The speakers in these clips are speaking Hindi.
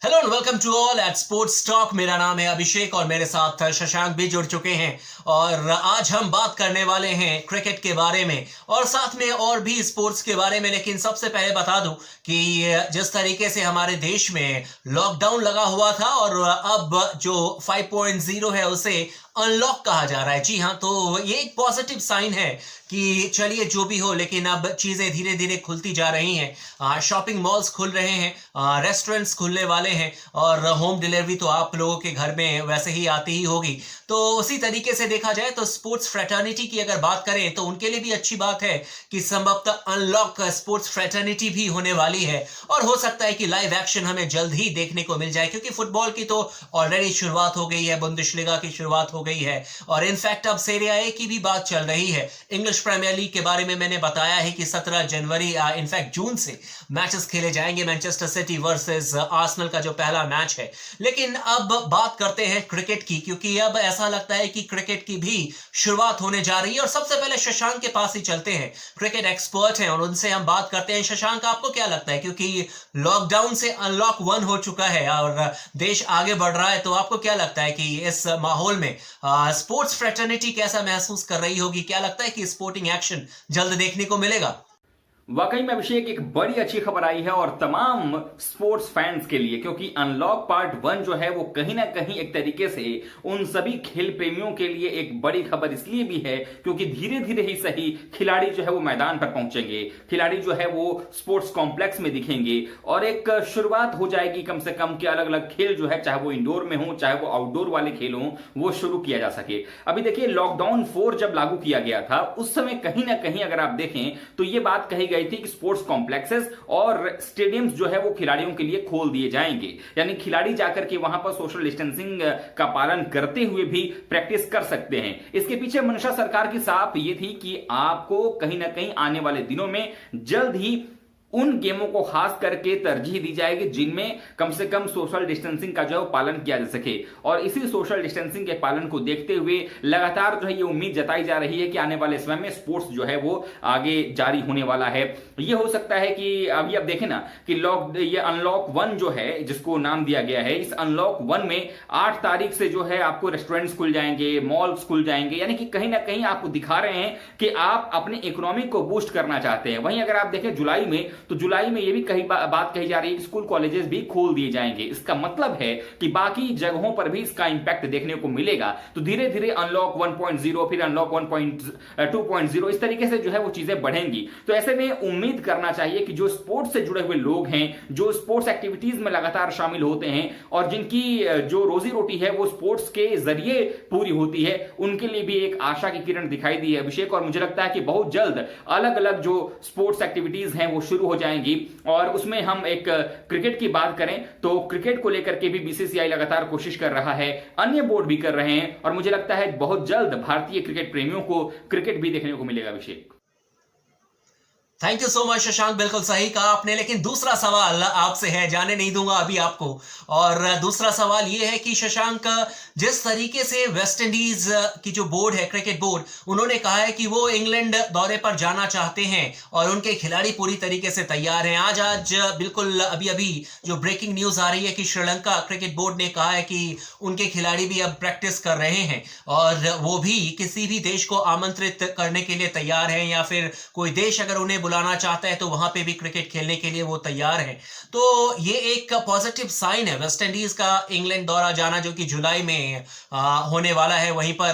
Hello and welcome to all at sports talk. मेरा नाम है अभिषेक और मेरे साथ शशांक भी जुड़ चुके हैं और आज हम बात करने वाले हैं क्रिकेट के बारे में और साथ में और भी स्पोर्ट्स के बारे में। लेकिन सबसे पहले बता दूं कि जिस तरीके से हमारे देश में लॉकडाउन लगा हुआ था और अब जो 5.0 है उसे अनलॉक कहा जा रहा है। जी हाँ, तो ये एक पॉजिटिव साइन है कि चलिए जो भी हो, लेकिन अब चीजें धीरे धीरे खुलती जा रही हैं। शॉपिंग मॉल्स खुल रहे हैं, रेस्टोरेंट्स खुलने वाले हैं और होम डिलीवरी तो आप लोगों के घर में वैसे ही आती ही होगी। तो उसी तरीके से देखा जाए तो स्पोर्ट्स फ्रेटर्निटी की अगर बात करें तो उनके लिए भी अच्छी बात है कि संभवतः अनलॉक स्पोर्ट्स फ्रेटर्निटी भी होने वाली है और हो सकता है कि लाइव एक्शन हमें जल्द ही देखने को मिल जाए, क्योंकि फुटबॉल की तो ऑलरेडी शुरुआत हो गई है, बुंदेसलीगा की शुरुआत हो गई है और इनफैक्ट अब सीरिया ए की भी बात चल रही है। इंग्लिश प्रीमियर लीग के बारे में मैंने बताया है कि 17 जनवरी इनफैक्ट जून से मैचेस खेले जाएंगे। मैनचेस्टर सिटी वर्सेस आर्सेनल का जो पहला मैच है। लेकिन अब बात करते हैं क्रिकेट की, क्योंकि अब ऐसा लगता है कि क्रिकेट की भी शुरुआत होने जा रही है और सबसे पहले शशांक के पास ही चलते हैं, क्रिकेट एक्सपर्ट हैं और उनसे हम बात करते हैं। शशांक, आपको क्या लगता है, क्योंकि लॉकडाउन से अनलॉक 1 हो चुका है और देश आगे बढ़ रहा है, तो आपको क्या लगता है कि इस माहौल में स्पोर्ट्स फ्रेटर्निटी कैसा महसूस कर रही होगी? क्या लगता है कि स्पोर्टिंग एक्शन जल्द देखने को मिलेगा? वाकई में अभिषेक एक बड़ी अच्छी खबर आई है और तमाम स्पोर्ट्स फैंस के लिए, क्योंकि अनलॉक पार्ट 1 जो है वो कहीं ना कहीं एक तरीके से उन सभी खेल प्रेमियों के लिए एक बड़ी खबर इसलिए भी है क्योंकि धीरे धीरे ही सही खिलाड़ी जो है वो मैदान पर पहुंचेंगे, खिलाड़ी जो है वो स्पोर्ट्स कॉम्प्लेक्स में दिखेंगे और एक शुरुआत हो जाएगी कम से कम कि अलग अलग खेल जो है, चाहे वो इंडोर में हो चाहे वो आउटडोर वाले खेल हो, वो शुरू किया जा सके। अभी देखिए, लॉकडाउन 4 जब लागू किया गया था उस समय कहीं ना कहीं अगर आप देखें तो ये बात कही गई थी कि स्पोर्ट्स कॉम्प्लेक्सेस और स्टेडियम्स जो है वो खिलाड़ियों के लिए खोल दिए जाएंगे, यानी खिलाड़ी जाकर के वहां पर सोशल डिस्टेंसिंग का पालन करते हुए भी प्रैक्टिस कर सकते हैं। इसके पीछे मंशा सरकार की साफ ये थी कि आपको कहीं ना कहीं आने वाले दिनों में जल्द ही उन गेमों को खास करके तरजीह दी जाएगी जिनमें कम से कम सोशल डिस्टेंसिंग का जो है पालन किया जा सके। और इसी सोशल डिस्टेंसिंग के पालन को देखते हुए लगातार जो है ये उम्मीद जताई जा रही है कि आने वाले समय में स्पोर्ट्स जो है वो आगे जारी होने वाला है। ये हो सकता है कि अभी आप देखें ना कि ये अनलॉक 1 जो है जिसको नाम दिया गया है, इस अनलॉक 1 में 8 तारीख से जो है आपको रेस्टोरेंट्स खुल जाएंगे, मॉल्स खुल जाएंगे, यानी कि कहीं ना कहीं आपको दिखा रहे हैं कि आप अपने इकोनॉमी को बूस्ट करना चाहते हैं। वहीं अगर आप देखें जुलाई में, तो जुलाई में ये भी बात कही जा रही है कि स्कूल कॉलेजेस भी खोल दिए जाएंगे। इसका मतलब है कि बाकी जगहों पर भी इसका इंपैक्ट देखने को मिलेगा। तो धीरे धीरे अनलॉक 1.0 फिर अनलॉक 2.0 इस तरीके से जो है वो चीजें बढ़ेंगी। तो ऐसे में उम्मीद करना चाहिए कि जो स्पोर्ट्स से जुड़े हुए लोग हैं, जो स्पोर्ट्स एक्टिविटीज में लगातार शामिल होते हैं और जिनकी जो रोजी रोटी है वो स्पोर्ट्स के जरिए पूरी होती है, उनके लिए भी एक आशा की किरण दिखाई दी है अभिषेक। और मुझे लगता है कि बहुत जल्द अलग अलग जो स्पोर्ट्स एक्टिविटीज हैं वो शुरू हो जाएंगी। और उसमें हम एक क्रिकेट की बात करें तो क्रिकेट को लेकर के भी बीसीसीआई लगातार कोशिश कर रहा है, अन्य बोर्ड भी कर रहे हैं और मुझे लगता है बहुत जल्द भारतीय क्रिकेट प्रेमियों को क्रिकेट भी देखने को मिलेगा Abhishek. Thank you so much Shashank, बिल्कुल सही कहा आपने। लेकिन दूसरा सवाल आपसे है, जाने नहीं दूंगा अभी आपको। और दूसरा सवाल यह है कि शशांक, जिस तरीके से वेस्ट इंडीज की जो बोर्ड है, क्रिकेट बोर्ड, उन्होंने कहा है कि वो इंग्लैंड दौरे पर जाना चाहते हैं और उनके खिलाड़ी पूरी तरीके से तैयार हैं। आज बिल्कुल अभी अभी जो ब्रेकिंग न्यूज आ रही है कि श्रीलंका क्रिकेट बोर्ड ने कहा है कि उनके खिलाड़ी भी अब प्रैक्टिस कर रहे हैं और वो भी किसी भी देश को आमंत्रित करने के लिए तैयार हैं, या फिर कोई देश अगर उन्हें बुलाना चाहता है तो वहां पे भी क्रिकेट खेलने के लिए वो तैयार हैं। तो ये एक पॉजिटिव साइन है वेस्ट इंडीज का इंग्लैंड दौरा जाना, जो कि जुलाई में होने वाला है। वहीं पर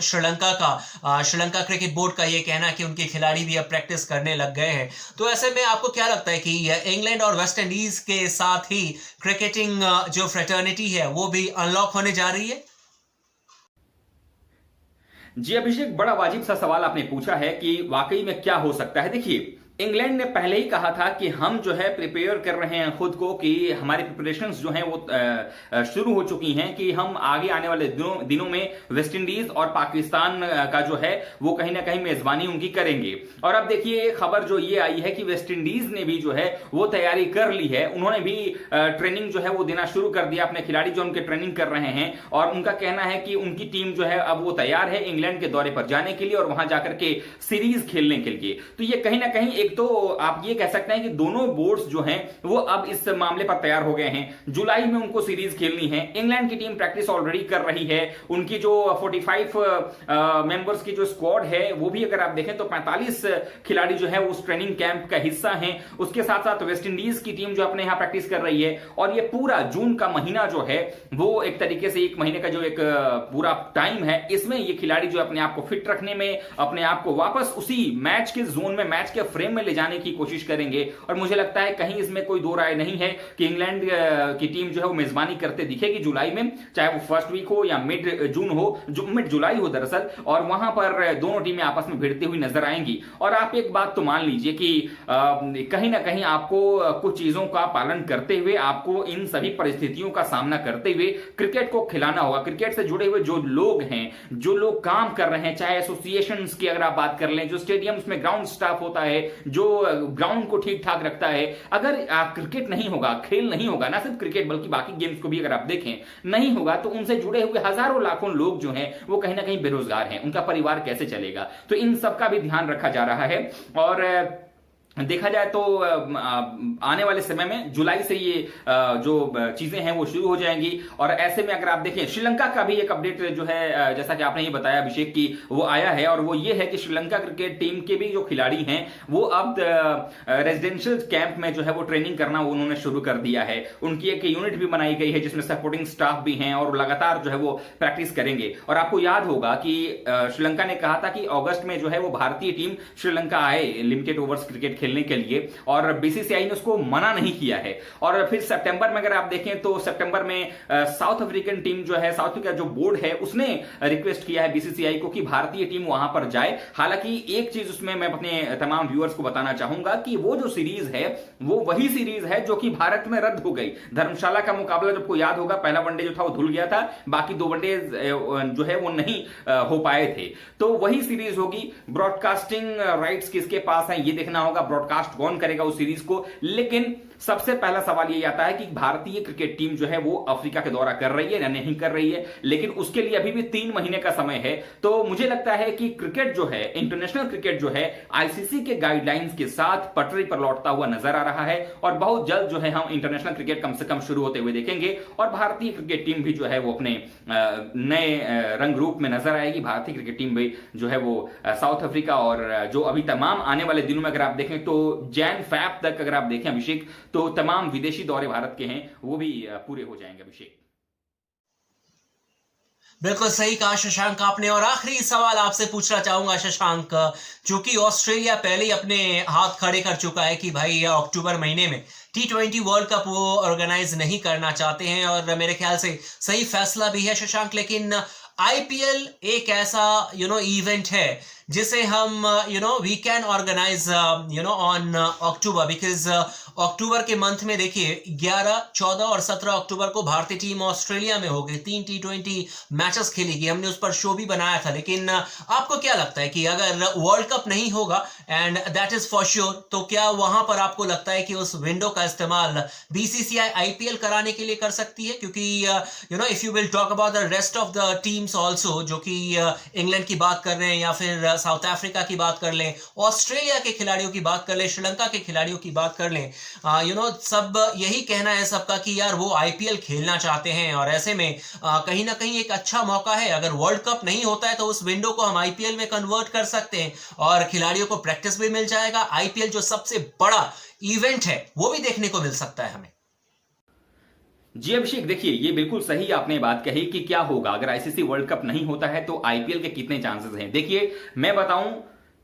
श्रीलंका क्रिकेट बोर्ड का ये कहना कि उनके खिलाड़ी भी अब प्रैक्टिस करने लग गए हैं। तो ऐसे में आपको क्या लगता है कि इंग्लैंड और वेस्ट इंडीज के साथ ही क्रिकेटिंग जो फ्रेटर्निटी है वो भी अनलॉक होने जा रही है? जी अभिषेक, बड़ा वाजिब सा सवाल आपने पूछा है कि वाकई में क्या हो सकता है। देखिए, इंग्लैंड ने पहले ही कहा था कि हम जो है प्रिपेयर कर रहे हैं खुद को, कि हमारी प्रिपरेशंस जो हैं वो शुरू हो चुकी हैं कि हम आगे आने वाले दिनों में वेस्ट इंडीज और पाकिस्तान का जो है वो कहीं ना कहीं मेजबानी उनकी करेंगे। और अब देखिए खबर जो ये आई है कि वेस्ट इंडीज ने भी जो है वो तैयारी कर ली है, उन्होंने भी ट्रेनिंग जो है वो देना शुरू कर दिया अपने खिलाड़ी जो उनके ट्रेनिंग कर रहे हैं। और उनका कहना है कि उनकी टीम जो है अब वो तैयार है इंग्लैंड के दौरे पर जाने के लिए और वहां जाकर के सीरीज खेलने के लिए। तो ये कहीं ना कहीं एक तो आप ये कह सकते हैं कि दोनों बोर्ड्स जो हैं वो अब इस मामले पर तैयार हो गए हैं। जुलाई में उनको सीरीज खेलनी है। इंग्लैंड की टीम प्रैक्टिस ऑलरेडी कर रही है। उनकी जो 45 मेंबर्स की जो स्क्वाड है वो भी अगर आप देखें तो 45 खिलाड़ी जो है उस ट्रेनिंग कैंप का हिस्सा हैं। उसके साथ साथ वेस्ट इंडीज की टीम जो अपने यहां प्रैक्टिस कर रही है, और ये पूरा जून का महीना जो है वो एक तरीके से एक महीने का जो एक पूरा टाइम है, इसमें ये खिलाड़ी जो अपने आप को फिट रखने में, अपने आप को वापस उसी मैच के जोन में, मैच के फ्रेम में ले जाने की कोशिश करेंगे। और मुझे लगता है कहीं इसमें कोई दो राय नहीं है कि इंग्लैंड की टीम जो है वो मेजबानी करते दिखेगी जुलाई में, चाहे वो फर्स्ट वीक हो या मिड जून हो, जो मिड जुलाई हो दरअसल, और वहां पर दोनों टीमें आपस में भिड़ती हुई नजर आएंगी। और आप एक बात तो मान लीजिए कि कहीं ना कहीं आपको कुछ चीजों का पालन करते हुए, आपको इन सभी परिस्थितियों का सामना करते हुए क्रिकेट को खिलाना होगा। क्रिकेट से जुड़े हुए जो लोग हैं, जो लोग काम कर रहे हैं, चाहे एसोसिएशंस की अगर आप बात कर लें, जो स्टेडियम्स में ग्राउंड स्टाफ होता है, जो ग्राउंड को ठीक ठाक रखता है, अगर क्रिकेट नहीं होगा, खेल नहीं होगा, ना सिर्फ क्रिकेट बल्कि बाकी गेम्स को भी अगर आप देखें नहीं होगा, तो उनसे जुड़े हुए हजारों लाखों लोग जो हैं वो कहीं ना कहीं बेरोजगार हैं। उनका परिवार कैसे चलेगा? तो इन सब का भी ध्यान रखा जा रहा है। और देखा जाए तो आने वाले समय में जुलाई से ये जो चीजें हैं वो शुरू हो जाएंगी। और ऐसे में अगर आप देखें, श्रीलंका का भी एक अपडेट जो है, जैसा कि आपने ये बताया अभिषेक की, वो आया है। और वो ये है कि श्रीलंका क्रिकेट टीम के भी जो खिलाड़ी हैं वो अब रेजिडेंशियल कैंप में जो है वो ट्रेनिंग करना उन्होंने शुरू कर दिया है। उनकी एक यूनिट भी बनाई गई है जिसमें सपोर्टिंग स्टाफ भी हैं, और लगातार जो है वो प्रैक्टिस करेंगे। और आपको याद होगा कि श्रीलंका ने कहा था कि अगस्त में जो है वो भारतीय टीम श्रीलंका आए लिमिटेड ओवर्स क्रिकेट खेलने के लिए, और बीसीसीआई ने उसको मना नहीं किया है। और फिर सितंबर में अगर आप देखें तो सितंबर में साउथ अफ्रीकन टीम जो है, साउथ अफ्रीका जो बोर्ड है, उसने रिक्वेस्ट किया है बीसीसीआई को कि भारतीय टीम वहां पर जाए। हालांकि एक चीज उसमें मैं अपने तमाम व्यूअर्स को बताना चाहूंगा कि वो जो सीरीज है वो वही सीरीज है जो कि भारत में रद्द हो गई। धर्मशाला का मुकाबला, जब आपको याद होगा, पहला वनडे जो था वो धुल गया था, बाकी 2 वनडे जो है वो नहीं हो पाए थे। तो वही सीरीज होगी। ब्रॉडकास्टिंग राइट्स किसके पास है ये देखना होगा, ब्रॉडकास्ट कौन करेगा उस सीरीज को। लेकिन सबसे पहला सवाल ये आता है कि भारतीय क्रिकेट टीम जो है वो अफ्रीका के दौरा कर रही है या नहीं कर रही है, लेकिन उसके लिए अभी भी 3 महीने का समय है। तो मुझे लगता है कि क्रिकेट जो है, इंटरनेशनल क्रिकेट जो है, आईसीसी के गाइडलाइंस के साथ पटरी पर लौटता हुआ नजर आ रहा है। और बहुत जल्द जो है हम इंटरनेशनल क्रिकेट कम से कम शुरू होते हुए देखेंगे, और भारतीय क्रिकेट टीम भी जो है वो अपने नए रंग रूप में नजर आएगी। भारतीय क्रिकेट टीम भी जो है वो साउथ अफ्रीका, और जो अभी तमाम आने वाले दिनों में अगर आप देखें तो जैन फैब तक अगर आप देखें अभिषेक, तो तमाम विदेशी दौरे भारत के हैं वो भी पूरे हो जाएंगे अभिषेक। बिल्कुल सही कहा शशांक आपने। और आखिरी सवाल आपसे पूछना चाहूंगा शशांक, चूंकि ऑस्ट्रेलिया पहले ही अपने हाथ खड़े कर चुका है कि भाई अक्टूबर महीने में T20 वर्ल्ड कप वो ऑर्गेनाइज नहीं करना चाहते हैं, और मेरे ख्याल से सही फैसला भी है शशांक। लेकिन IPL एक ऐसा इवेंट है जिसे हम we can organise on October, because October के मंथ में देखिए 11, 14 और 17 अक्टूबर को भारतीय टीम ऑस्ट्रेलिया में होगी, 3 T20 मैचेस खेलेगी। हमने उस पर शो भी बनाया था। लेकिन आपको क्या लगता है कि अगर वर्ल्ड कप नहीं होगा, and that is for sure, तो क्या वहां पर आपको लगता है कि उस विंडो का इस्तेमाल BCCI IPL कराने के लिए कर सकती है? क्योंकि if you will talk about the rest of the teams also, जो कि इंग्लैंड की बात कर रहे हैं या फिर साउथ अफ्रीका की बात कर लें, ऑस्ट्रेलिया के खिलाड़ियों की बात कर लें, श्रीलंका के खिलाड़ियों की बात कर लें, सब यही कहना है सबका कि यार वो IPL खेलना चाहते हैं। और ऐसे में कहीं ना कहीं एक अच्छा मौका है, अगर वर्ल्ड कप नहीं होता है तो उस विंडो को हम IPL में कन्वर्ट कर सकते हैं, और खिलाड़ियों को प्रैक्टिस भी मिल जाएगा। IPL जो सबसे बड़ा इवेंट है वो भी देखने को मिल सकता है हमें। जी अभिषेक, देखिए ये बिल्कुल सही आपने बात कही कि क्या होगा अगर आईसीसी वर्ल्ड कप नहीं होता है तो IPL के कितने चांसेस हैं। देखिए मैं बताऊं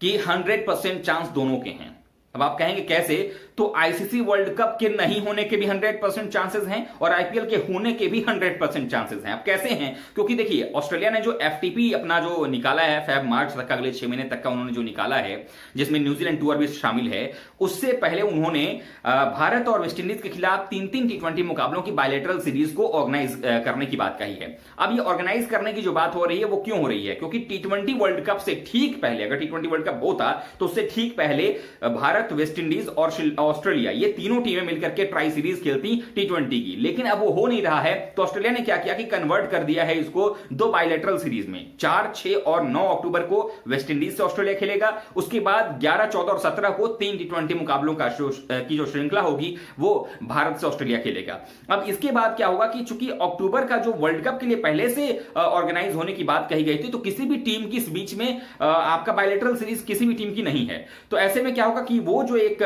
कि 100% चांस दोनों के हैं। अब आप कहेंगे कैसे, तो आईसीसी वर्ल्ड कप के नहीं होने के भी 100% चांसेस हैं, और IPL के होने के भी 100% चांसेस हैं। अब कैसे हैं? क्योंकि देखिए ऑस्ट्रेलिया ने जो FTP अपना जो निकाला है, फेब मार्च तक का, अगले 6 महीने तक का उन्होंने जो निकाला है, जिसमें न्यूजीलैंड टूर भी शामिल है, उससे पहले उन्होंने भारत और वेस्टइंडीज के खिलाफ 3-3 T20 मुकाबलों की बायलैटरल सीरीज को ऑर्गेनाइज करने की बात कही है। अब ये ऑर्गेनाइज करने की जो बात हो रही है वो क्यों हो रही है? क्योंकि T20 वर्ल्ड कप से ठीक पहले, अगर T20 वर्ल्ड कप होता तो उससे ठीक पहले भारत भारत, वेस्ट इंडीज और ऑस्ट्रेलिया, ये तीनों टीमें मिलकर के ट्राई सीरीज खेलती T20 की। लेकिन अब वो हो नहीं रहा है, तो ऑस्ट्रेलिया ने क्या किया कि कन्वर्ट कर दिया है इसको दो बायलैटरल सीरीज में। 4, 6 और 9 अक्टूबर को वेस्ट इंडीज से ऑस्ट्रेलिया खेलेगा। उसके बाद 11, 14 और 17 को 3 T20 मुकाबलों की जो श्रृंखला होगी वो भारत से ऑस्ट्रेलिया खेलेगा। अब इसके बाद क्या होगा कि चूंकि अक्टूबर का जो वर्ल्ड कप के लिए पहले से ऑर्गेनाइज होने की बात कही गई थी, तो किसी भी टीम की इस बीच में आपका बायलैटरल सीरीज किसी भी टीम की नहीं है। तो ऐसे में क्या होगा कि वो जो एक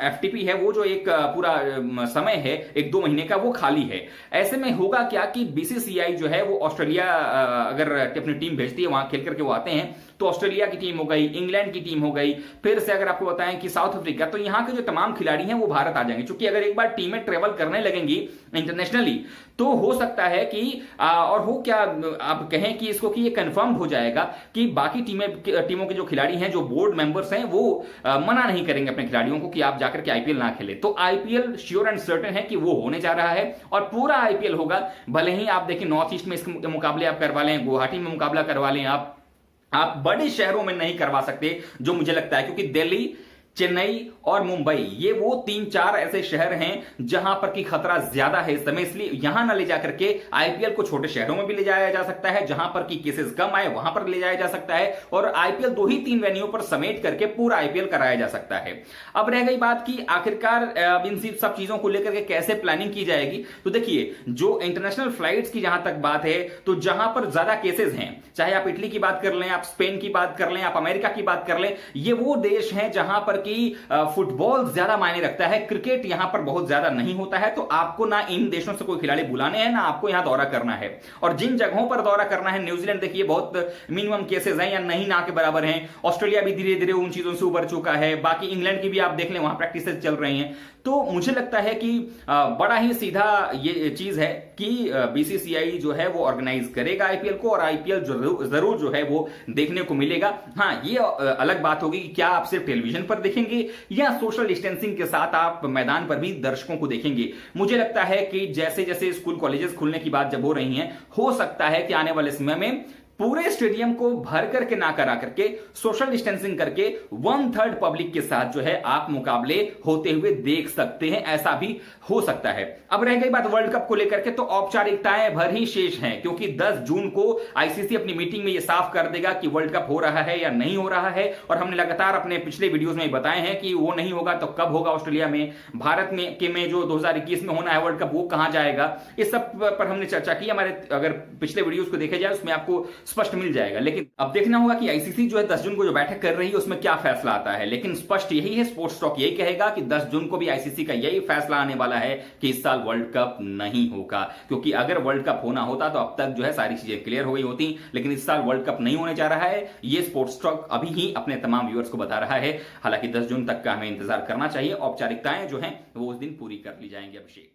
FTP है, वो जो एक पूरा समय है 1-2 महीने का, वो खाली है। ऐसे में होगा क्या कि BCCI जो है वो ऑस्ट्रेलिया अगर अपनी टीम भेजती है, वहां खेल करके वो आते हैं, तो ऑस्ट्रेलिया की टीम हो गई, इंग्लैंड की टीम हो गई, फिर से अगर आपको बताएं कि साउथ अफ्रीका, तो यहां के जो तमाम खिलाड़ी हैं वो भारत आ जाएंगे। क्योंकि अगर एक बार टीमें ट्रेवल करने लगेंगी इंटरनेशनली, तो हो सकता है कि और हो क्या आप कहें कि इसको कि ये कंफर्म हो जाएगा कि बाकी टीमों के जो खिलाड़ी हैं, जो बोर्ड मेंबर्स हैं, वो मना नहीं करेंगे अपने खिलाड़ियों को कि आप जाकर के IPL ना खेले। तो IPL श्योर एंड सर्टेन है कि वो होने जा रहा है और पूरा IPL होगा। भले ही आप देखिए नॉर्थ ईस्ट में इसके मुकाबले आप करवा लें, गुवाहाटी में मुकाबला करवा लें, आप बड़े शहरों में नहीं करवा सकते, जो मुझे लगता है, क्योंकि दिल्ली, चेन्नई और मुंबई, ये वो 3-4 ऐसे शहर हैं जहां पर की खतरा ज्यादा है इस समय। इसलिए यहां ना ले जाकर के IPL को छोटे शहरों में भी ले जाया जा सकता है, जहां पर की केसेस कम आए वहां पर ले जाया जा सकता है, और IPL 2 ही 3 वेन्यू पर समेट करके पूरा IPL कराया जा सकता है। अब रह गई बात कि आखिरकार इन सब चीजों को लेकर के कैसे प्लानिंग की जाएगी। तो देखिए, जो इंटरनेशनल फ्लाइट्स की जहां तक बात है, तो जहां पर ज्यादा केसेस हैं, चाहे आप इटली की बात कर लें, आप स्पेन की बात कर लें, आप अमेरिका की बात कर लें, ये वो देश हैं जहां पर कि फुटबॉल ज्यादा मायने रखता है, क्रिकेट यहां पर बहुत ज्यादा नहीं होता है। तो आपको ना इन देशों से कोई खिलाड़ी बुलाने हैं, ना आपको यहां दौरा करना है। और जिन जगहों पर दौरा करना है, न्यूजीलैंड देखिए बहुत मिनिमम केसेस हैं या नहीं ना के बराबर हैं। ऑस्ट्रेलिया भी धीरे धीरे उन चीजों से उबर चुका है। बाकी इंग्लैंड की भी आप देख लें, वहां प्रैक्टिसेस चल रही हैं। तो मुझे लगता है कि बड़ा ही सीधा ये चीज है कि BCCI जो है वो ऑर्गेनाइज करेगा IPL को, और IPL जरूर जो है वो देखने को मिलेगा। हाँ, ये अलग बात होगी कि क्या आप सिर्फ टेलीविजन पर देखेंगे या सोशल डिस्टेंसिंग के साथ आप मैदान पर भी दर्शकों को देखेंगे। मुझे लगता है कि जैसे जैसे स्कूल कॉलेजेस खुलने की बात जब हो रही है, हो सकता है कि आने वाले समय में पूरे स्टेडियम को भर करके ना करा करके, सोशल डिस्टेंसिंग करके 1/3 पब्लिक के साथ जो है आप मुकाबले होते हुए देख सकते हैं। ऐसा भी हो सकता है। अब रह गई बात वर्ल्ड कप को लेकर के, तो औपचारिकताएं भर ही शेष हैं, क्योंकि 10 जून को ICC अपनी मीटिंग में यह साफ कर देगा कि वर्ल्ड कप हो रहा है या नहीं हो रहा है। और हमने लगातार अपने पिछले वीडियोस में बताए हैं कि वो नहीं होगा तो कब होगा ऑस्ट्रेलिया में, भारत में जो 2021 में होना है वर्ल्ड कप, वो कहां जाएगा, इस सब पर हमने चर्चा की। हमारे अगर पिछले वीडियोस को देखे जाए, उसमें आपको स्पष्ट मिल जाएगा। लेकिन अब देखना होगा कि ICC जो है 10 जून को जो बैठक कर रही है, उसमें क्या फैसला आता है। लेकिन स्पष्ट यही है, स्पोर्ट्स टॉक यही कहेगा कि 10 जून को भी ICC का यही फैसला आने वाला है कि इस साल वर्ल्ड कप नहीं होगा। क्योंकि अगर वर्ल्ड कप होना होता तो अब तक जो है सारी चीजें क्लियर हो गई होती। लेकिन इस साल वर्ल्ड कप नहीं होने जा रहा है, ये स्पोर्ट्स टॉक अभी ही अपने तमाम व्यूअर्स को बता रहा है। हालांकि 10 जून तक का हमें इंतजार करना चाहिए। औपचारिकताएं जो हैं वो उस दिन पूरी कर ली जाएंगी। अभिषेक।